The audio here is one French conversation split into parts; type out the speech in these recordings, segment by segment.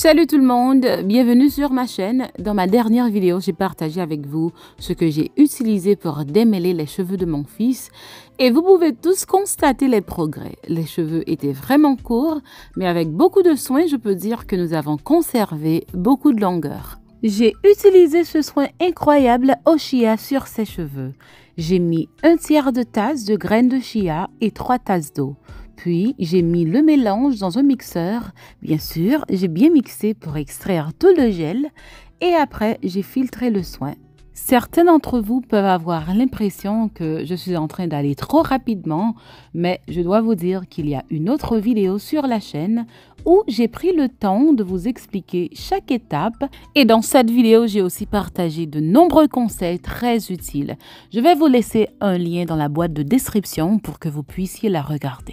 Salut tout le monde, bienvenue sur ma chaîne. Dans ma dernière vidéo, j'ai partagé avec vous ce que j'ai utilisé pour démêler les cheveux de mon fils et vous pouvez tous constater les progrès. Les cheveux étaient vraiment courts, mais avec beaucoup de soin, je peux dire que nous avons conservé beaucoup de longueur. J'ai utilisé ce soin incroyable au chia sur ses cheveux. J'ai mis 1/3 de tasse de graines de chia et 3 tasses d'eau. Puis, j'ai mis le mélange dans un mixeur. Bien sûr, j'ai bien mixé pour extraire tout le gel. Et après, j'ai filtré le soin. Certains d'entre vous peuvent avoir l'impression que je suis en train d'aller trop rapidement, mais je dois vous dire qu'il y a une autre vidéo sur la chaîne où j'ai pris le temps de vous expliquer chaque étape. Et dans cette vidéo, j'ai aussi partagé de nombreux conseils très utiles. Je vais vous laisser un lien dans la boîte de description pour que vous puissiez la regarder.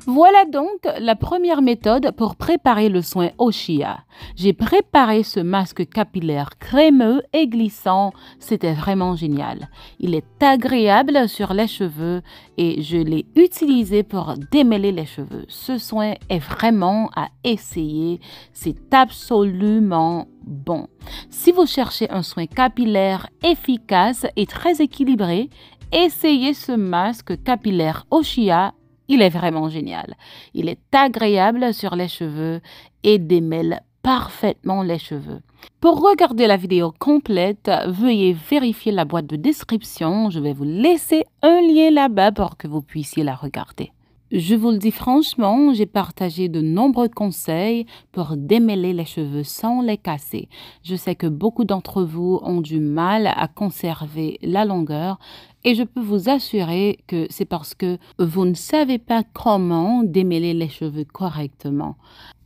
Voilà donc la première méthode pour préparer le soin au chia. J'ai préparé ce masque capillaire crémeux et glissant. C'était vraiment génial. Il est agréable sur les cheveux et je l'ai utilisé pour démêler les cheveux. Ce soin est vraiment à essayer. C'est absolument bon. Si vous cherchez un soin capillaire efficace et très équilibré, essayez ce masque capillaire au chia. Il est vraiment génial. Il est agréable sur les cheveux et démêle parfaitement les cheveux. Pour regarder la vidéo complète, veuillez vérifier la boîte de description. Je vais vous laisser un lien là-bas pour que vous puissiez la regarder. Je vous le dis franchement, j'ai partagé de nombreux conseils pour démêler les cheveux sans les casser. Je sais que beaucoup d'entre vous ont du mal à conserver la longueur et je peux vous assurer que c'est parce que vous ne savez pas comment démêler les cheveux correctement.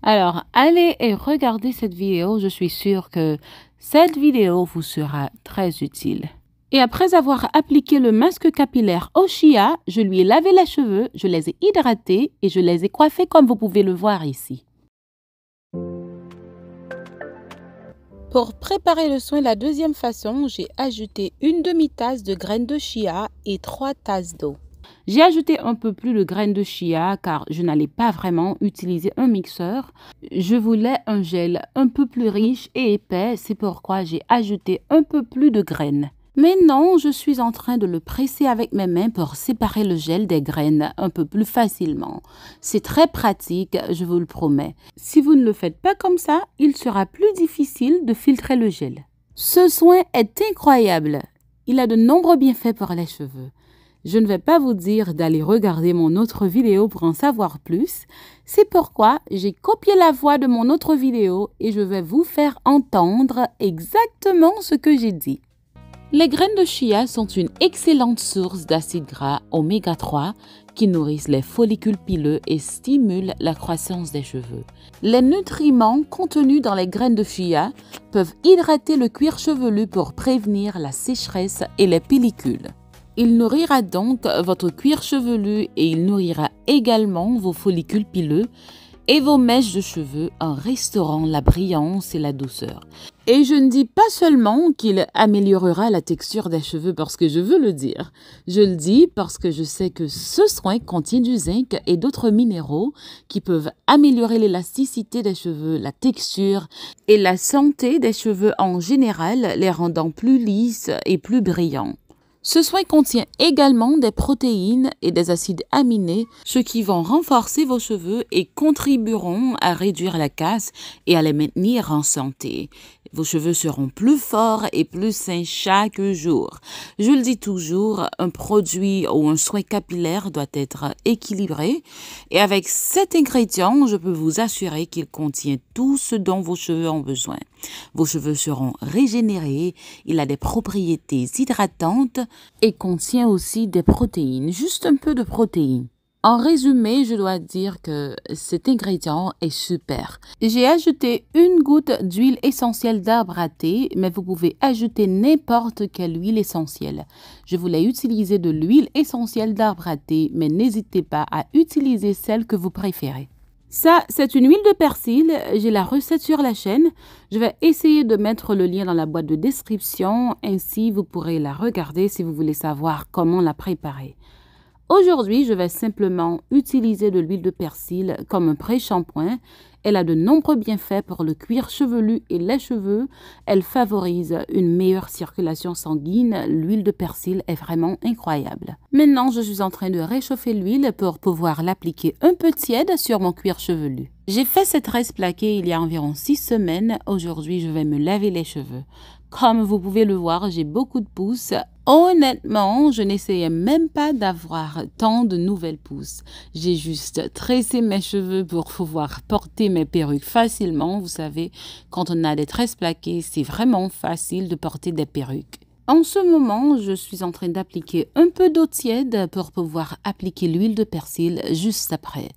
Alors, allez et regardez cette vidéo. Je suis sûre que cette vidéo vous sera très utile. Et après avoir appliqué le masque capillaire au chia, je lui ai lavé les cheveux, je les ai hydratés et je les ai coiffés comme vous pouvez le voir ici. Pour préparer le soin la deuxième façon, j'ai ajouté une demi-tasse de graines de chia et 3 tasses d'eau. J'ai ajouté un peu plus de graines de chia car je n'allais pas vraiment utiliser un mixeur. Je voulais un gel un peu plus riche et épais, c'est pourquoi j'ai ajouté un peu plus de graines. Maintenant, je suis en train de le presser avec mes mains pour séparer le gel des graines un peu plus facilement. C'est très pratique, je vous le promets. Si vous ne le faites pas comme ça, il sera plus difficile de filtrer le gel. Ce soin est incroyable. Il a de nombreux bienfaits pour les cheveux. Je ne vais pas vous dire d'aller regarder mon autre vidéo pour en savoir plus. C'est pourquoi j'ai copié la voix de mon autre vidéo et je vais vous faire entendre exactement ce que j'ai dit. Les graines de chia sont une excellente source d'acides gras oméga 3 qui nourrissent les follicules pileux et stimulent la croissance des cheveux. Les nutriments contenus dans les graines de chia peuvent hydrater le cuir chevelu pour prévenir la sécheresse et les pellicules. Il nourrira donc votre cuir chevelu et il nourrira également vos follicules pileux et vos mèches de cheveux en restaurant la brillance et la douceur. Et je ne dis pas seulement qu'il améliorera la texture des cheveux parce que je veux le dire. Je le dis parce que je sais que ce soin contient du zinc et d'autres minéraux qui peuvent améliorer l'élasticité des cheveux, la texture et la santé des cheveux en général, les rendant plus lisses et plus brillants. Ce soin contient également des protéines et des acides aminés, ce qui vont renforcer vos cheveux et contribueront à réduire la casse et à les maintenir en santé. Vos cheveux seront plus forts et plus sains chaque jour. Je le dis toujours, un produit ou un soin capillaire doit être équilibré. Et avec cet ingrédient, je peux vous assurer qu'il contient tout ce dont vos cheveux ont besoin. Vos cheveux seront régénérés, il a des propriétés hydratantes et contient aussi des protéines, juste un peu de protéines. En résumé, je dois dire que cet ingrédient est super. J'ai ajouté une goutte d'huile essentielle d'arbre à thé, mais vous pouvez ajouter n'importe quelle huile essentielle. Je voulais utiliser de l'huile essentielle d'arbre à thé, mais n'hésitez pas à utiliser celle que vous préférez. Ça, c'est une huile de persil. J'ai la recette sur la chaîne. Je vais essayer de mettre le lien dans la boîte de description. Ainsi, vous pourrez la regarder si vous voulez savoir comment la préparer. Aujourd'hui, je vais simplement utiliser de l'huile de persil comme un pré-shampoing. Elle a de nombreux bienfaits pour le cuir chevelu et les cheveux. Elle favorise une meilleure circulation sanguine. L'huile de persil est vraiment incroyable. Maintenant, je suis en train de réchauffer l'huile pour pouvoir l'appliquer un peu tiède sur mon cuir chevelu. J'ai fait cette tresse plaquée il y a environ 6 semaines. Aujourd'hui, je vais me laver les cheveux. Comme vous pouvez le voir, j'ai beaucoup de pouces. Honnêtement, je n'essayais même pas d'avoir tant de nouvelles pousses. J'ai juste tressé mes cheveux pour pouvoir porter mes perruques facilement. Vous savez, quand on a des tresses plaquées, c'est vraiment facile de porter des perruques. En ce moment, je suis en train d'appliquer un peu d'eau tiède pour pouvoir appliquer l'huile de persil juste après.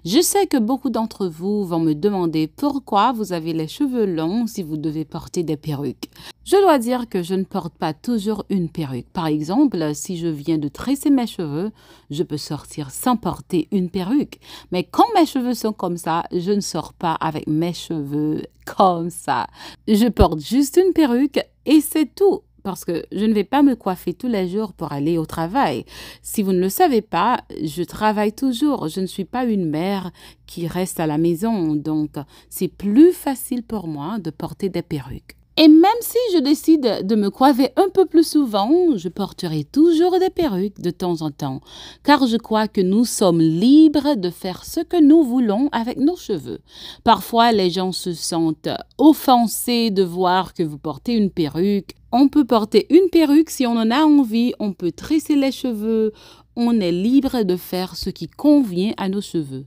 Je sais que beaucoup d'entre vous vont me demander pourquoi vous avez les cheveux longs si vous devez porter des perruques. Je dois dire que je ne porte pas toujours une perruque. Par exemple, si je viens de tresser mes cheveux, je peux sortir sans porter une perruque. Mais quand mes cheveux sont comme ça, je ne sors pas avec mes cheveux comme ça. Je porte juste une perruque et c'est tout. Parce que je ne vais pas me coiffer tous les jours pour aller au travail. Si vous ne le savez pas, je travaille toujours. Je ne suis pas une mère qui reste à la maison. Donc, c'est plus facile pour moi de porter des perruques. Et même si je décide de me coiffer un peu plus souvent, je porterai toujours des perruques de temps en temps. Car je crois que nous sommes libres de faire ce que nous voulons avec nos cheveux. Parfois, les gens se sentent offensés de voir que vous portez une perruque. On peut porter une perruque si on en a envie, on peut tresser les cheveux. On est libre de faire ce qui convient à nos cheveux.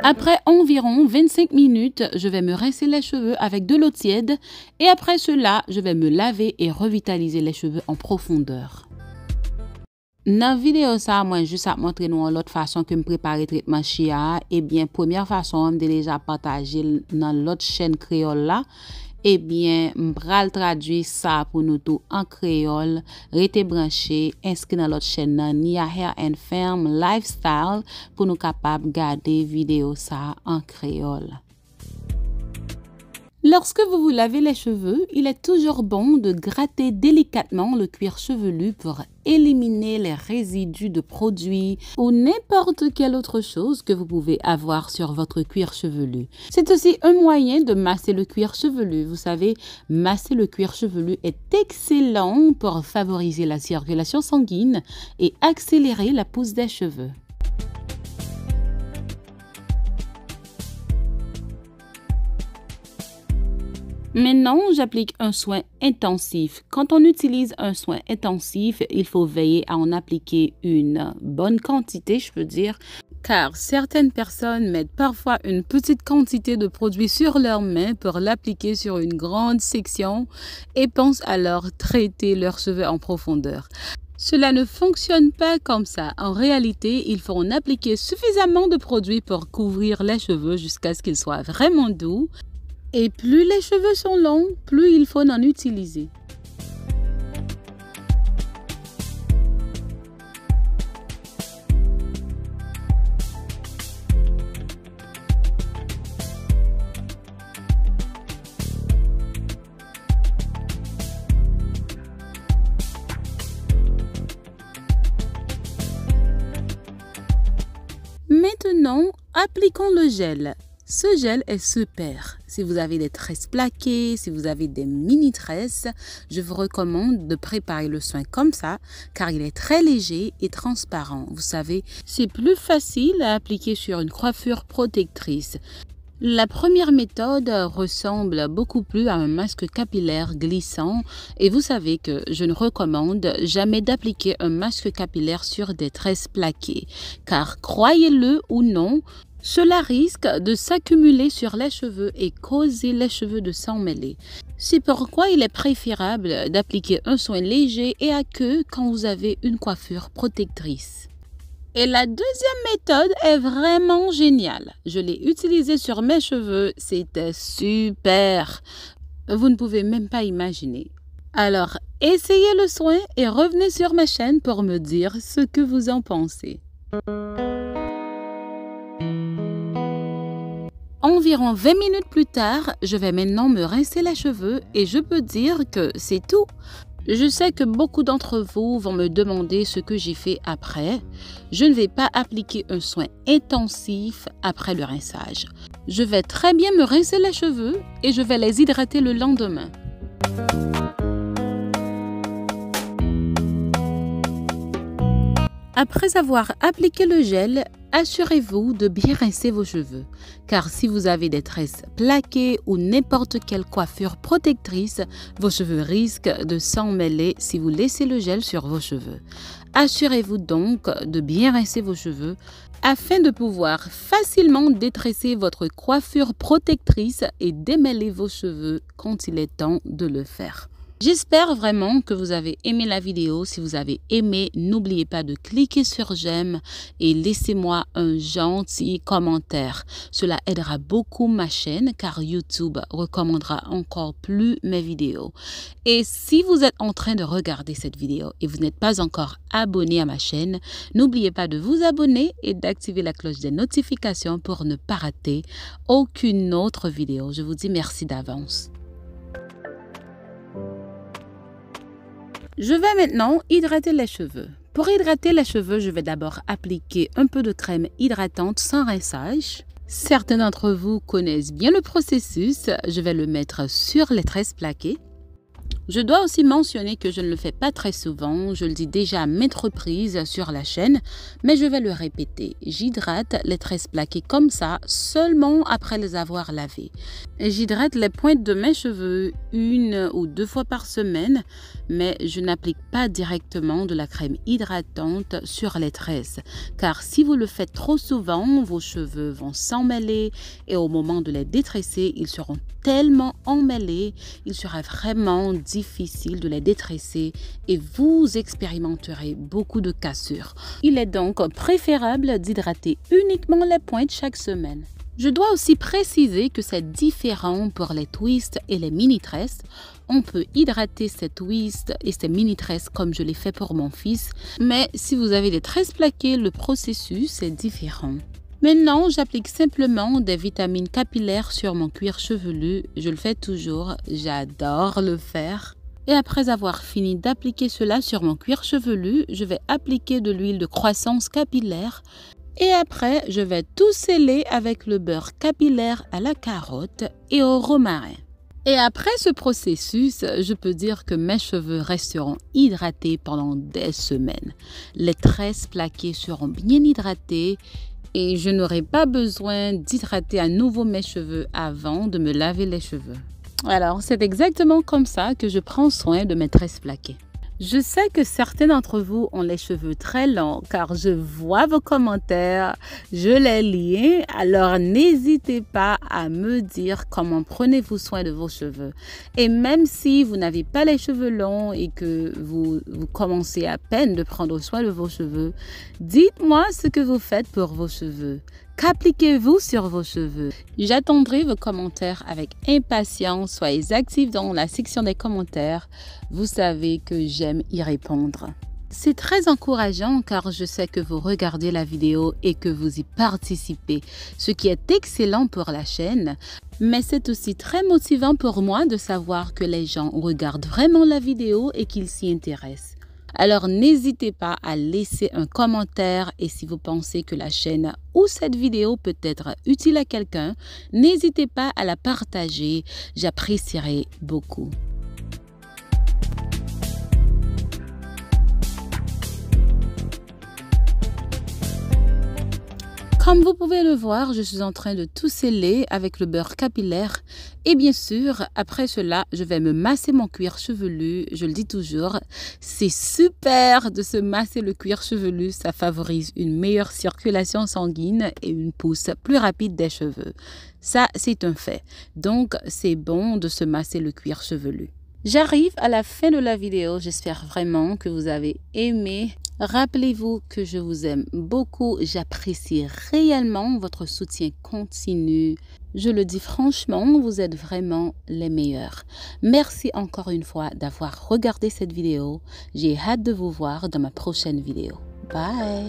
Après environ 25 minutes, je vais me rincer les cheveux avec de l'eau tiède et après cela, je vais me laver et revitaliser les cheveux en profondeur. Dans la vidéo, moi, juste à montrer nous l'autre façon que me préparer traitement chia. Eh bien, première façon, je déjà partagé dans l'autre chaîne créole là. Eh bien, m'pral traduire ça pour nous tout en créole. Restez branché, inscrit dans l'autre chaîne Nia Hair and Ferm Lifestyle pour nous capables de garder vidéo ça en créole. Lorsque vous vous lavez les cheveux, il est toujours bon de gratter délicatement le cuir chevelu pour éliminer les résidus de produits ou n'importe quelle autre chose que vous pouvez avoir sur votre cuir chevelu. C'est aussi un moyen de masser le cuir chevelu. Vous savez, masser le cuir chevelu est excellent pour favoriser la circulation sanguine et accélérer la pousse des cheveux. Maintenant, j'applique un soin intensif. Quand on utilise un soin intensif, il faut veiller à en appliquer une bonne quantité, je peux dire, car certaines personnes mettent parfois une petite quantité de produit sur leurs mains pour l'appliquer sur une grande section et pensent alors traiter leurs cheveux en profondeur. Cela ne fonctionne pas comme ça. En réalité, il faut en appliquer suffisamment de produit pour couvrir les cheveux jusqu'à ce qu'ils soient vraiment doux. Et plus les cheveux sont longs, plus il faut en utiliser. Maintenant, appliquons le gel. Ce gel est super. Si vous avez des tresses plaquées, si vous avez des mini-tresses, je vous recommande de préparer le soin comme ça car il est très léger et transparent. Vous savez, c'est plus facile à appliquer sur une coiffure protectrice. La première méthode ressemble beaucoup plus à un masque capillaire glissant et vous savez que je ne recommande jamais d'appliquer un masque capillaire sur des tresses plaquées car croyez-le ou non, cela risque de s'accumuler sur les cheveux et causer les cheveux de s'emmêler. C'est pourquoi il est préférable d'appliquer un soin léger et à queue quand vous avez une coiffure protectrice. Et la deuxième méthode est vraiment géniale. Je l'ai utilisée sur mes cheveux, c'était super. Vous ne pouvez même pas imaginer. Alors, essayez le soin et revenez sur ma chaîne pour me dire ce que vous en pensez. Environ 20 minutes plus tard, je vais maintenant me rincer les cheveux et je peux dire que c'est tout. Je sais que beaucoup d'entre vous vont me demander ce que j'ai fait après. Je ne vais pas appliquer un soin intensif après le rinçage. Je vais très bien me rincer les cheveux et je vais les hydrater le lendemain. Après avoir appliqué le gel, assurez-vous de bien rincer vos cheveux, car si vous avez des tresses plaquées ou n'importe quelle coiffure protectrice, vos cheveux risquent de s'emmêler si vous laissez le gel sur vos cheveux. Assurez-vous donc de bien rincer vos cheveux afin de pouvoir facilement détresser votre coiffure protectrice et démêler vos cheveux quand il est temps de le faire. J'espère vraiment que vous avez aimé la vidéo. Si vous avez aimé, n'oubliez pas de cliquer sur j'aime et laissez-moi un gentil commentaire. Cela aidera beaucoup ma chaîne car YouTube recommandera encore plus mes vidéos. Et si vous êtes en train de regarder cette vidéo et vous n'êtes pas encore abonné à ma chaîne, n'oubliez pas de vous abonner et d'activer la cloche des notifications pour ne pas rater aucune autre vidéo. Je vous dis merci d'avance. Je vais maintenant hydrater les cheveux. Pour hydrater les cheveux, je vais d'abord appliquer un peu de crème hydratante sans rinçage. Certains d'entre vous connaissent bien le processus. Je vais le mettre sur les tresses plaquées. Je dois aussi mentionner que je ne le fais pas très souvent, je le dis déjà à maintes reprises sur la chaîne, mais je vais le répéter. J'hydrate les tresses plaquées comme ça, seulement après les avoir lavées. J'hydrate les pointes de mes cheveux 1 ou 2 fois par semaine, mais je n'applique pas directement de la crème hydratante sur les tresses, car si vous le faites trop souvent, vos cheveux vont s'emmêler et au moment de les détresser, ils seront tellement emmêlés, il sera vraiment difficile de les détresser et vous expérimenterez beaucoup de cassures. Il est donc préférable d'hydrater uniquement les pointes chaque semaine. Je dois aussi préciser que c'est différent pour les twists et les mini-tresses. On peut hydrater ces twists et ces mini-tresses comme je l'ai fait pour mon fils, mais si vous avez des tresses plaquées, le processus est différent. Maintenant, j'applique simplement des vitamines capillaires sur mon cuir chevelu. Je le fais toujours, j'adore le faire. Et après avoir fini d'appliquer cela sur mon cuir chevelu, je vais appliquer de l'huile de croissance capillaire. Et après, je vais tout sceller avec le beurre capillaire à la carotte et au romarin. Et après ce processus, je peux dire que mes cheveux resteront hydratés pendant des semaines. Les tresses plaquées seront bien hydratées et je n'aurai pas besoin d'hydrater à nouveau mes cheveux avant de me laver les cheveux. Alors, c'est exactement comme ça que je prends soin de mes tresses plaquées. Je sais que certains d'entre vous ont les cheveux très longs car je vois vos commentaires, je les lis, alors n'hésitez pas à me dire comment prenez-vous soin de vos cheveux. Et même si vous n'avez pas les cheveux longs et que vous commencez à peine de prendre soin de vos cheveux, dites-moi ce que vous faites pour vos cheveux. Qu'appliquez-vous sur vos cheveux? J'attendrai vos commentaires avec impatience. Soyez actifs dans la section des commentaires. Vous savez que j'aime y répondre. C'est très encourageant car je sais que vous regardez la vidéo et que vous y participez, ce qui est excellent pour la chaîne. Mais c'est aussi très motivant pour moi de savoir que les gens regardent vraiment la vidéo et qu'ils s'y intéressent. Alors n'hésitez pas à laisser un commentaire et si vous pensez que la chaîne ou cette vidéo peut être utile à quelqu'un, n'hésitez pas à la partager, j'apprécierai beaucoup. Comme vous pouvez le voir, je suis en train de tout sceller avec le beurre capillaire. Et bien sûr, après cela, je vais me masser mon cuir chevelu. Je le dis toujours, c'est super de se masser le cuir chevelu. Ça favorise une meilleure circulation sanguine et une pousse plus rapide des cheveux. Ça, c'est un fait. Donc, c'est bon de se masser le cuir chevelu. J'arrive à la fin de la vidéo. J'espère vraiment que vous avez aimé. Rappelez-vous que je vous aime beaucoup. J'apprécie réellement votre soutien continu. Je le dis franchement, vous êtes vraiment les meilleurs. Merci encore une fois d'avoir regardé cette vidéo. J'ai hâte de vous voir dans ma prochaine vidéo. Bye!